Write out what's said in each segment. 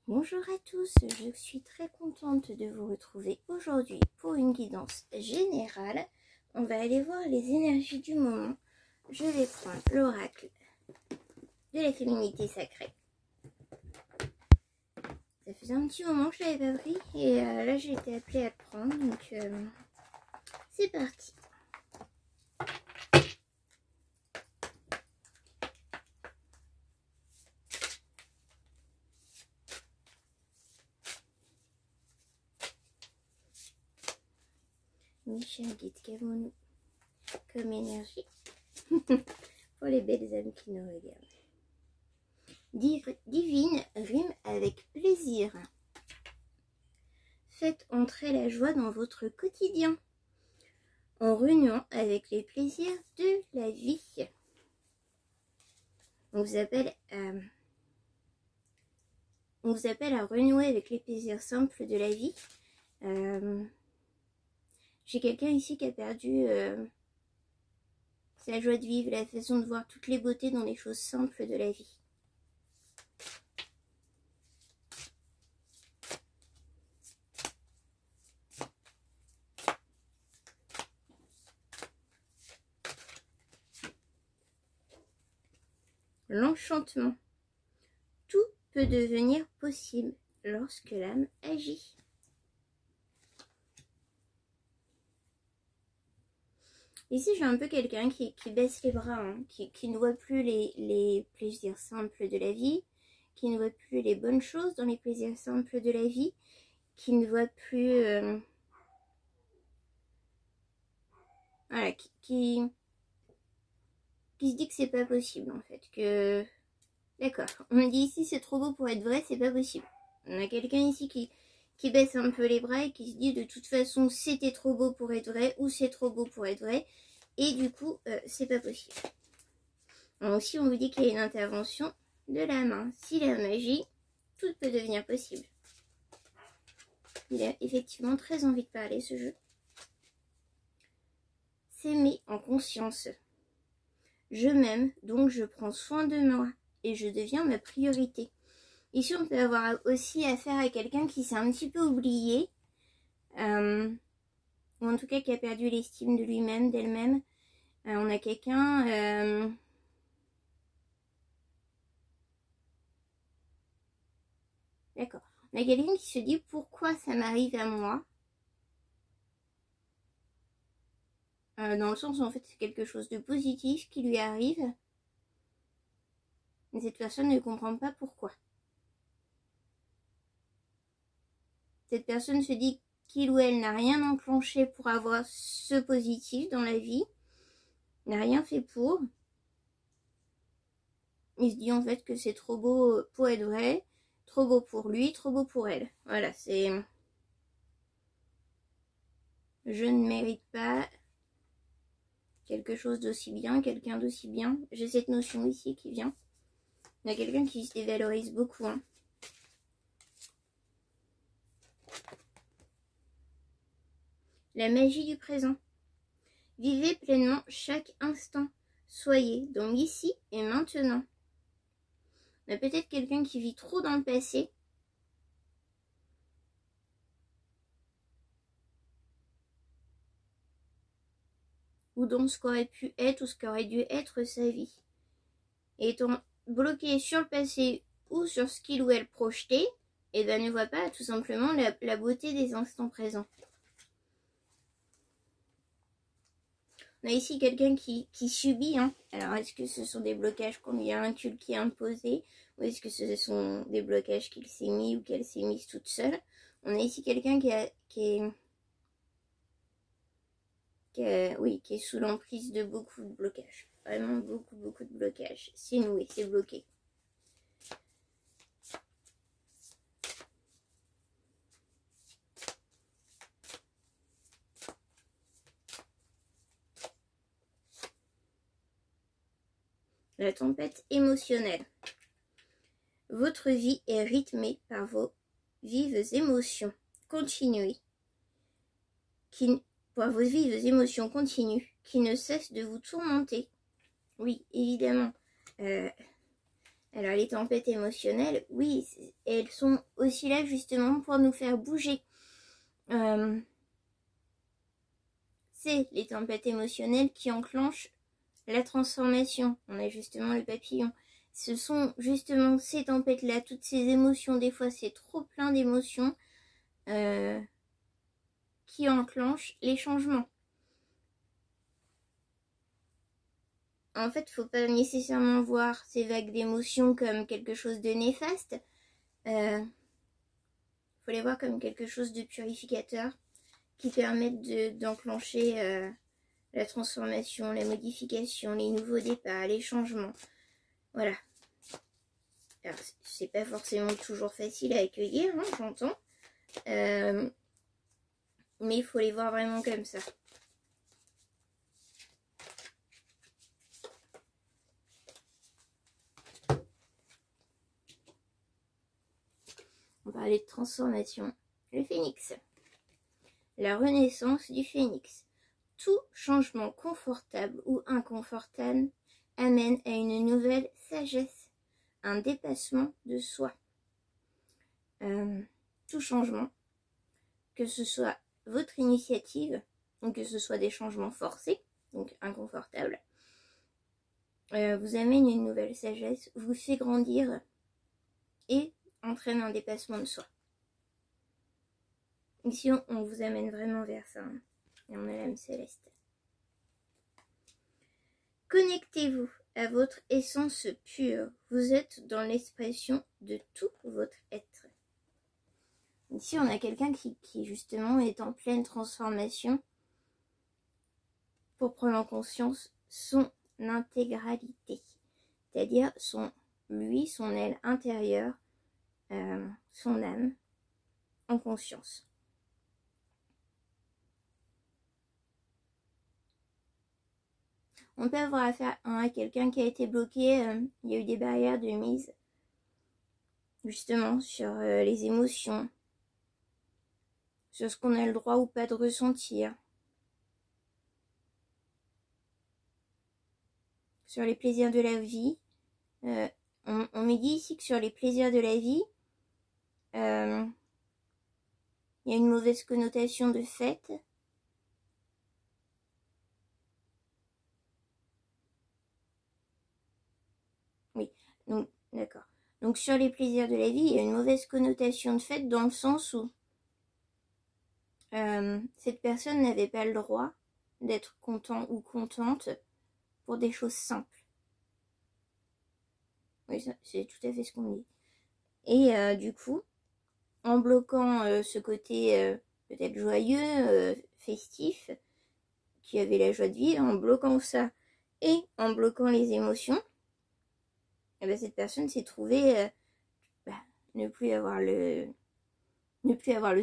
Bonjour à tous, je suis très contente de vous retrouver aujourd'hui pour une guidance générale. On va aller voir les énergies du moment. Je vais prendre l'oracle de la féminité sacrée. Ça faisait un petit moment que je l'avais pas pris et là j'ai été appelée à le prendre, donc c'est parti. Michel Guide, qu'avons-nous comme énergie pour les belles âmes qui nous regardent? Divine rime avec plaisir. Faites entrer la joie dans votre quotidien en renouant avec les plaisirs de la vie. On vous appelle à renouer avec les plaisirs simples de la vie. J'ai quelqu'un ici qui a perdu sa joie de vivre, la façon de voir toutes les beautés dans les choses simples de la vie. L'enchantement. Tout peut devenir possible lorsque l'âme agit. Ici, j'ai un peu quelqu'un qui baisse les bras, hein, qui ne voit plus les plaisirs simples de la vie, qui ne voit plus les bonnes choses dans les plaisirs simples de la vie, qui ne voit plus... voilà, qui se dit que c'est pas possible, en fait, que... D'accord, on me dit ici, c'est trop beau pour être vrai, c'est pas possible. On a quelqu'un ici qui baisse un peu les bras et qui se dit de toute façon, c'était trop beau pour être vrai, ou c'est trop beau pour être vrai, et du coup, c'est pas possible. Alors aussi, on vous dit qu'il y a une intervention de la main. Si la magie, tout peut devenir possible. Il a effectivement très envie de parler, ce jeu. S'aimer en conscience. Je m'aime, donc je prends soin de moi et je deviens ma priorité. Ici, on peut avoir aussi affaire à quelqu'un qui s'est un petit peu oublié, ou en tout cas qui a perdu l'estime de lui-même, d'elle-même. On a quelqu'un... D'accord. On a quelqu'un qui se dit pourquoi ça m'arrive à moi. Dans le sens où en fait c'est quelque chose de positif qui lui arrive. Mais cette personne ne comprend pas pourquoi. Cette personne se dit qu'il ou elle n'a rien enclenché pour avoir ce positif dans la vie. N'a rien fait pour. Il se dit en fait que c'est trop beau pour être vrai. Trop beau pour lui, trop beau pour elle. Voilà, c'est... Je ne mérite pas quelque chose d'aussi bien, quelqu'un d'aussi bien. J'ai cette notion ici qui vient. Il y a quelqu'un qui se dévalorise beaucoup. Hein. La magie du présent. Vivez pleinement chaque instant. Soyez dans l'ici et maintenant. On a peut-être quelqu'un qui vit trop dans le passé. Ou dans ce qu'aurait pu être ou ce qu'aurait dû être sa vie. Et étant bloqué sur le passé ou sur ce qu'il ou elle projetait, et ben ne voit pas tout simplement la beauté des instants présents. On a ici quelqu'un qui subit. Hein. Alors, est-ce que ce sont des blocages qu'on lui a inculqués, imposés, ou est-ce que ce sont des blocages qu'il s'est mis ou qu'elle s'est mise toute seule? On a ici quelqu'un qui est sous l'emprise de beaucoup de blocages. Vraiment beaucoup de blocages. C'est noué, c'est bloqué. La tempête émotionnelle. Votre vie est rythmée par vos vives émotions. Continuez. Par vos vives émotions continues qui ne cessent de vous tourmenter. Oui, évidemment. Alors les tempêtes émotionnelles, oui, elles sont aussi là justement pour nous faire bouger. C'est les tempêtes émotionnelles qui enclenchent la transformation. On a justement le papillon. Ce sont justement ces tempêtes-là, toutes ces émotions, des fois c'est trop plein d'émotions qui enclenchent les changements. En fait, faut pas nécessairement voir ces vagues d'émotions comme quelque chose de néfaste. Faut les voir comme quelque chose de purificateur qui permettent d'enclencher la transformation, la modification, les nouveaux départs, les changements. Voilà. Alors, c'est pas forcément toujours facile à accueillir, hein, j'entends. Mais il faut les voir vraiment comme ça. On va parler de transformation. Le phénix. La renaissance du phénix. Tout changement confortable ou inconfortable amène à une nouvelle sagesse, un dépassement de soi. Tout changement, que ce soit votre initiative, ou que ce soit des changements forcés, donc inconfortables, vous amène une nouvelle sagesse, vous fait grandir et entraîne un dépassement de soi. Ici, on vous amène vraiment vers ça. Hein. Et on a l'âme céleste. Connectez-vous à votre essence pure. Vous êtes dans l'expression de tout votre être. Ici, on a quelqu'un qui justement est en pleine transformation pour prendre en conscience son intégralité. C'est-à-dire son elle intérieure, son âme en conscience. On peut avoir affaire à quelqu'un qui a été bloqué, il y a eu des barrières de mise, justement, sur les émotions, sur ce qu'on a le droit ou pas de ressentir, sur les plaisirs de la vie. On me dit ici que sur les plaisirs de la vie, il y a une mauvaise connotation de fête. Oui, donc d'accord. Donc sur les plaisirs de la vie, il y a une mauvaise connotation de fête dans le sens où cette personne n'avait pas le droit d'être content ou contente pour des choses simples. Oui, c'est tout à fait ce qu'on me dit. Et du coup, en bloquant ce côté peut-être joyeux, festif, qui avait la joie de vivre, en bloquant ça et en bloquant les émotions, et ben cette personne s'est trouvée ne plus avoir le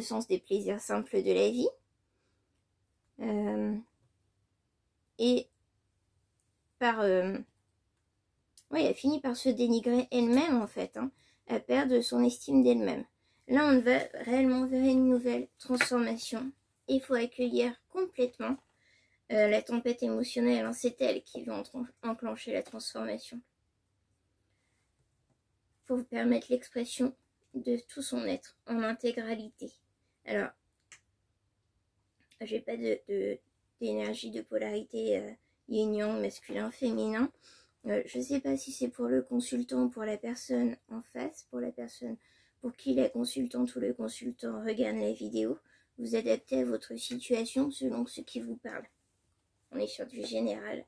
sens des plaisirs simples de la vie. Et elle a fini par se dénigrer elle-même en fait, hein, à perdre son estime d'elle-même. Là, on va réellement vers une nouvelle transformation. Il faut accueillir complètement la tempête émotionnelle, hein, c'est elle qui va enclencher la transformation. Pour vous permettre l'expression de tout son être en intégralité. Alors, j'ai pas d'énergie de polarité yin-yang, masculin, féminin. Je sais pas si c'est pour le consultant ou pour la personne en face, pour la personne pour qui la consultante ou le consultant regarde la vidéo. Vous adaptez à votre situation selon ce qui vous parle. On est sur du général,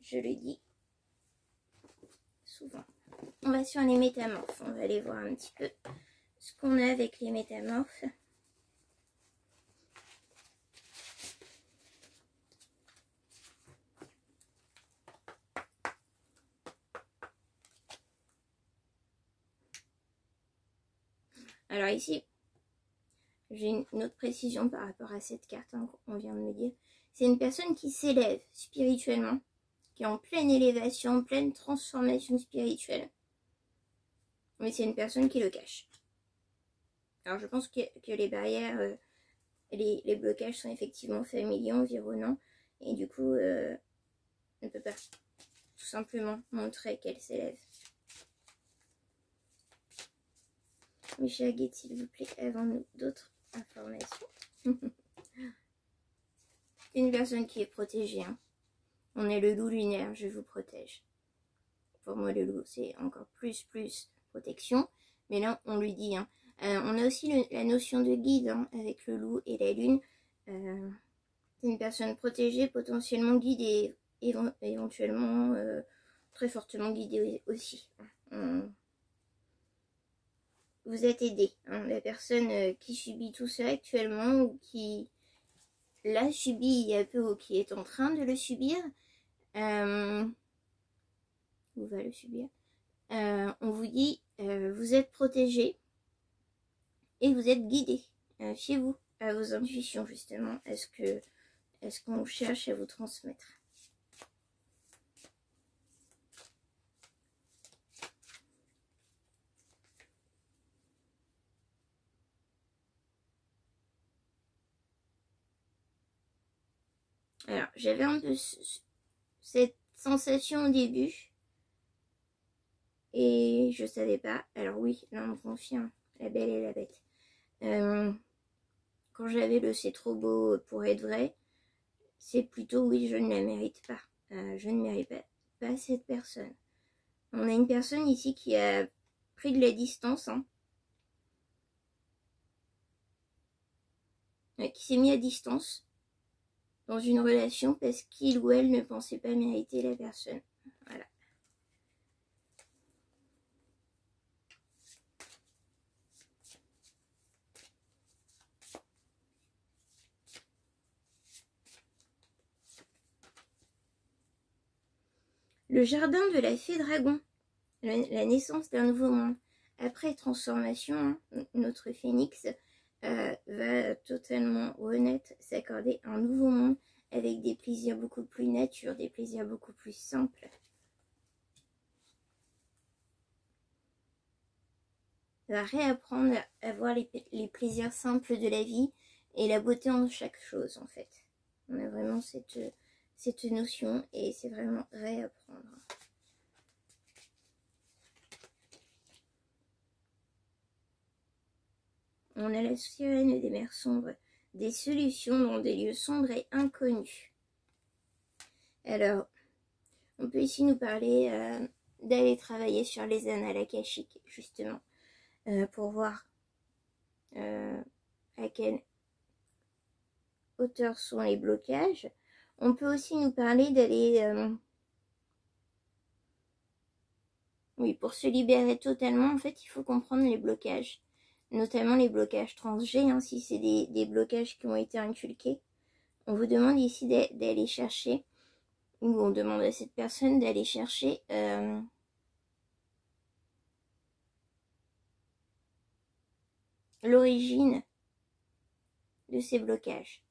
je le dis souvent. On va sur les métamorphes, on va aller voir un petit peu ce qu'on a avec les métamorphes. Alors ici, j'ai une autre précision par rapport à cette carte qu'on vient de me dire. C'est une personne qui s'élève spirituellement, qui est en pleine élévation, en pleine transformation spirituelle. Mais c'est une personne qui le cache. Alors je pense que les barrières, les blocages sont effectivement familiers, environnants. Et du coup, elle ne peut pas tout simplement montrer qu'elle s'élève. Mes chers guides, s'il vous plaît, avons-nous d'autres informations? Une personne qui est protégée. Hein. On est le loup lunaire, je vous protège. Pour moi, le loup, c'est encore plus protection. Mais là, on lui dit. Hein. On a aussi la notion de guide hein, avec le loup et la lune. C'est une personne protégée, potentiellement guidée, éventuellement très fortement guidée aussi. Vous êtes aidé. Hein. La personne qui subit tout ça actuellement ou qui l'a subi il y a peu ou qui est en train de le subir, ou va le subir, on vous dit vous êtes protégé et vous êtes guidé. Fiez-vous à vos intuitions justement, est-ce qu'on cherche à vous transmettre. Alors, j'avais un peu cette sensation au début. Et je savais pas. Alors oui, là on me confirme. La belle et la bête. Quand j'avais le c'est trop beau pour être vrai, c'est plutôt oui, je ne la mérite pas. Je ne mérite pas cette personne. On a une personne ici qui a pris de la distance. Hein, qui s'est mis à distance dans une relation parce qu'il ou elle ne pensait pas mériter la personne. Voilà. Le jardin de la fée dragon. La naissance d'un nouveau monde. Après transformation, hein, notre phénix va totalement renaître, s'accorder un nouveau monde avec des plaisirs beaucoup plus nature, des plaisirs beaucoup plus simples. Va réapprendre à voir les plaisirs simples de la vie et la beauté en chaque chose en fait. On a vraiment cette notion et c'est vraiment réapprendre. On a la sirène des mers sombres, des solutions dans des lieux sombres et inconnus. Alors, on peut ici nous parler d'aller travailler sur les annales akashiques, justement, pour voir à quelle hauteur sont les blocages. On peut aussi nous parler d'aller... oui, pour se libérer totalement, en fait, il faut comprendre les blocages. Notamment les blocages transg, hein, si c'est des blocages qui ont été inculqués. On vous demande ici d'aller chercher, ou on demande à cette personne d'aller chercher l'origine de ces blocages.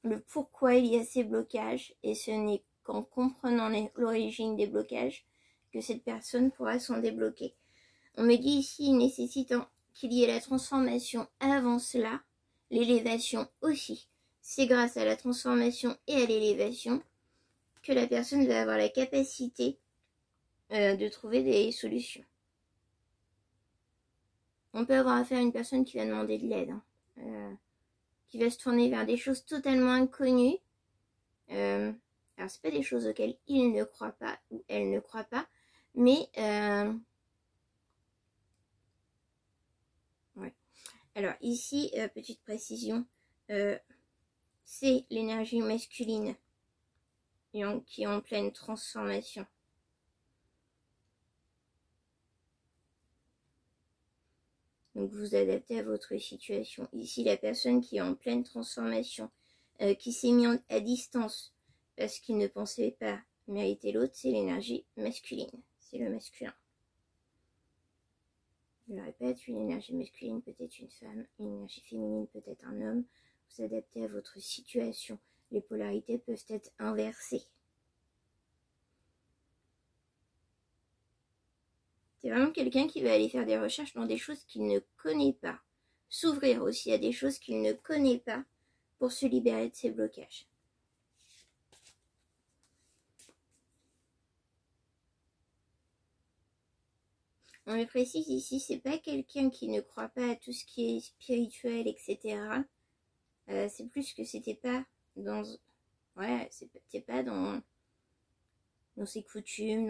Le pourquoi il y a ces blocages, et ce n'est qu'en comprenant l'origine des blocages que cette personne pourra s'en débloquer. On me dit ici, nécessitant qu'il y ait la transformation avant cela, l'élévation aussi. C'est grâce à la transformation et à l'élévation que la personne va avoir la capacité de trouver des solutions. On peut avoir affaire à une personne qui va demander de l'aide, hein, qui va se tourner vers des choses totalement inconnues. Alors, c'est pas des choses auxquelles il ne croit pas ou elle ne croit pas, mais... ouais. Alors, ici, petite précision, c'est l'énergie masculine qui est en pleine transformation. Donc vous adaptez à votre situation. Ici, la personne qui est en pleine transformation, qui s'est mis à distance parce qu'il ne pensait pas mériter l'autre, c'est l'énergie masculine. C'est le masculin. Je le répète, une énergie masculine peut être une femme, une énergie féminine peut être un homme. Vous adaptez à votre situation. Les polarités peuvent être inversées. C'est vraiment quelqu'un qui va aller faire des recherches dans des choses qu'il ne connaît pas. S'ouvrir aussi à des choses qu'il ne connaît pas pour se libérer de ses blocages. On le précise ici, c'est pas quelqu'un qui ne croit pas à tout ce qui est spirituel, etc. C'est plus que c'était pas dans... Ouais, c'était pas dans ses coutumes,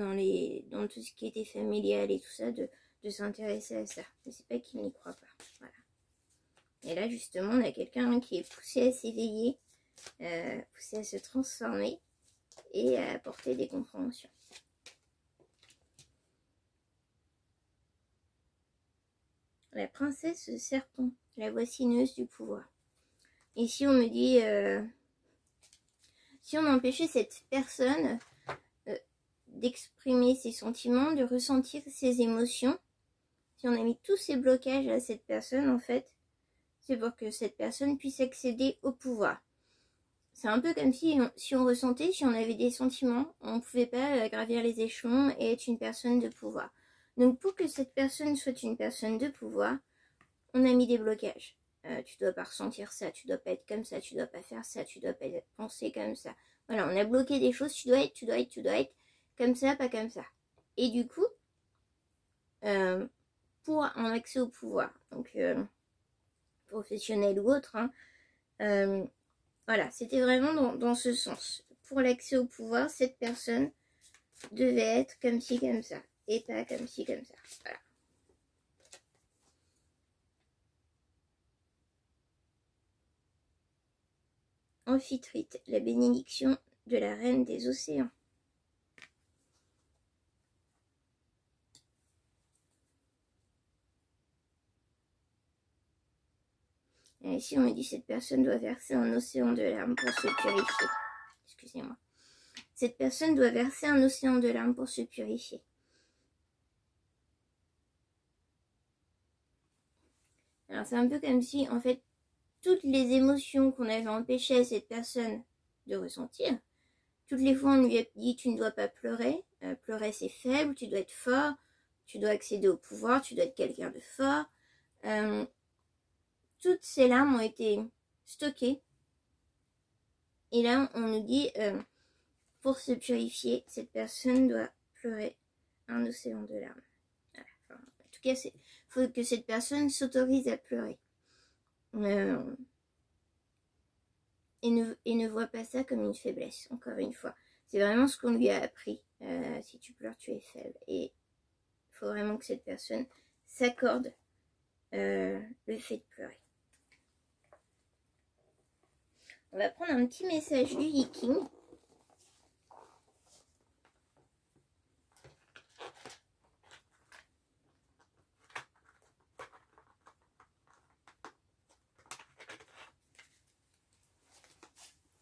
dans tout ce qui était familial et tout ça, de s'intéresser à ça. Mais c'est pas qu'il n'y croit pas. Voilà. Et là, justement, on a quelqu'un qui est poussé à s'éveiller, poussé à se transformer et à apporter des compréhensions. La princesse serpent, la voix sinueuse du pouvoir. Ici, on me dit, si on empêchait cette personne d'exprimer ses sentiments, de ressentir ses émotions, si on a mis tous ces blocages à cette personne, en fait, c'est pour que cette personne puisse accéder au pouvoir. C'est un peu comme si on ressentait, si on avait des sentiments, on ne pouvait pas gravir les échelons et être une personne de pouvoir. Donc pour que cette personne soit une personne de pouvoir, on a mis des blocages. Tu dois pas ressentir ça, tu dois pas être comme ça, tu dois pas faire ça, tu dois pas penser comme ça. Voilà, on a bloqué des choses, tu dois être comme ça, pas comme ça. Et du coup, pour un accès au pouvoir, donc professionnel ou autre, hein, voilà, c'était vraiment dans ce sens. Pour l'accès au pouvoir, cette personne devait être comme ci, comme ça, et pas comme ci, comme ça. Voilà. Amphitrite, la bénédiction de la reine des océans. Et ici, on me dit cette personne doit verser un océan de larmes pour se purifier. Excusez-moi. Cette personne doit verser un océan de larmes pour se purifier. Alors, c'est un peu comme si, en fait, toutes les émotions qu'on avait empêché à cette personne de ressentir, toutes les fois on lui a dit tu ne dois pas pleurer, pleurer c'est faible, tu dois être fort, tu dois accéder au pouvoir, tu dois être quelqu'un de fort. Toutes ces larmes ont été stockées. Et là on nous dit pour se purifier, cette personne doit pleurer un océan de larmes. Voilà. Enfin, en tout cas, il faut que cette personne s'autorise à pleurer. Et ne voit pas ça comme une faiblesse, encore une fois. C'est vraiment ce qu'on lui a appris. Si tu pleures, tu es faible. Et il faut vraiment que cette personne s'accorde le fait de pleurer. On va prendre un petit message du Viking.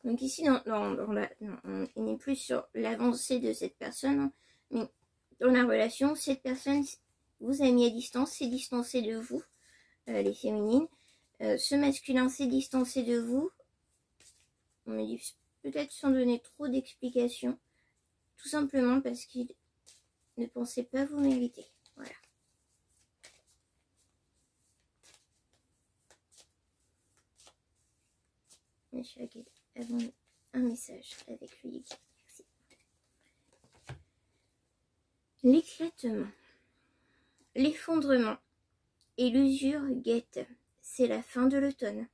Donc ici, il n'est plus sur l'avancée de cette personne, mais dans la relation, cette personne vous a mis à distance, s'est distancé de vous, les féminines. Ce masculin s'est distancé de vous. On me dit peut-être sans donner trop d'explications, tout simplement parce qu'il ne pensait pas vous mériter. Voilà. Monsieur Agued, avons un message avec lui. Merci. L'éclatement, l'effondrement et l'usure guettent. C'est la fin de l'automne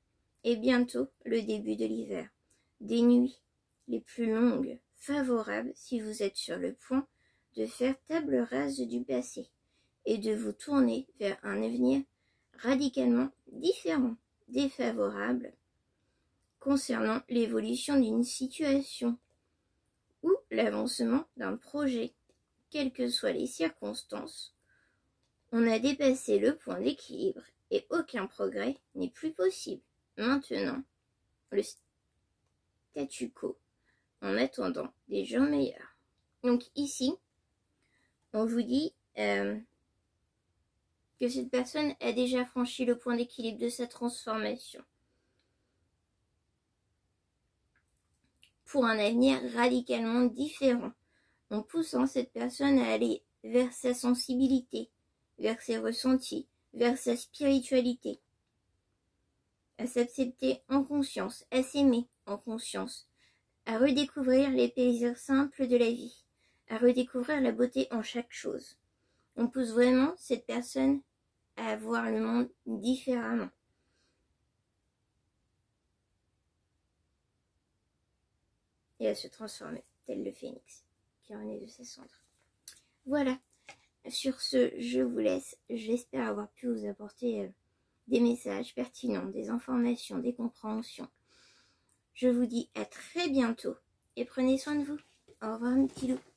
et bientôt le début de l'hiver. Des nuits les plus longues, favorables si vous êtes sur le point de faire table rase du passé et de vous tourner vers un avenir radicalement différent, défavorable concernant l'évolution d'une situation ou l'avancement d'un projet, quelles que soient les circonstances. On a dépassé le point d'équilibre et aucun progrès n'est plus possible. Maintenant, le statu quo en attendant des jours meilleurs. Donc ici, on vous dit que cette personne a déjà franchi le point d'équilibre de sa transformation pour un avenir radicalement différent, en poussant cette personne à aller vers sa sensibilité, vers ses ressentis, vers sa spiritualité, à s'accepter en conscience, à s'aimer en conscience, à redécouvrir les plaisirs simples de la vie, à redécouvrir la beauté en chaque chose. on pousse vraiment cette personne à voir le monde différemment. Et à se transformer, tel le phénix qui renaît de ses cendres. Voilà. Sur ce, je vous laisse. J'espère avoir pu vous apporter des messages pertinents, des informations, des compréhensions. Je vous dis à très bientôt et prenez soin de vous. Au revoir mes petits loups.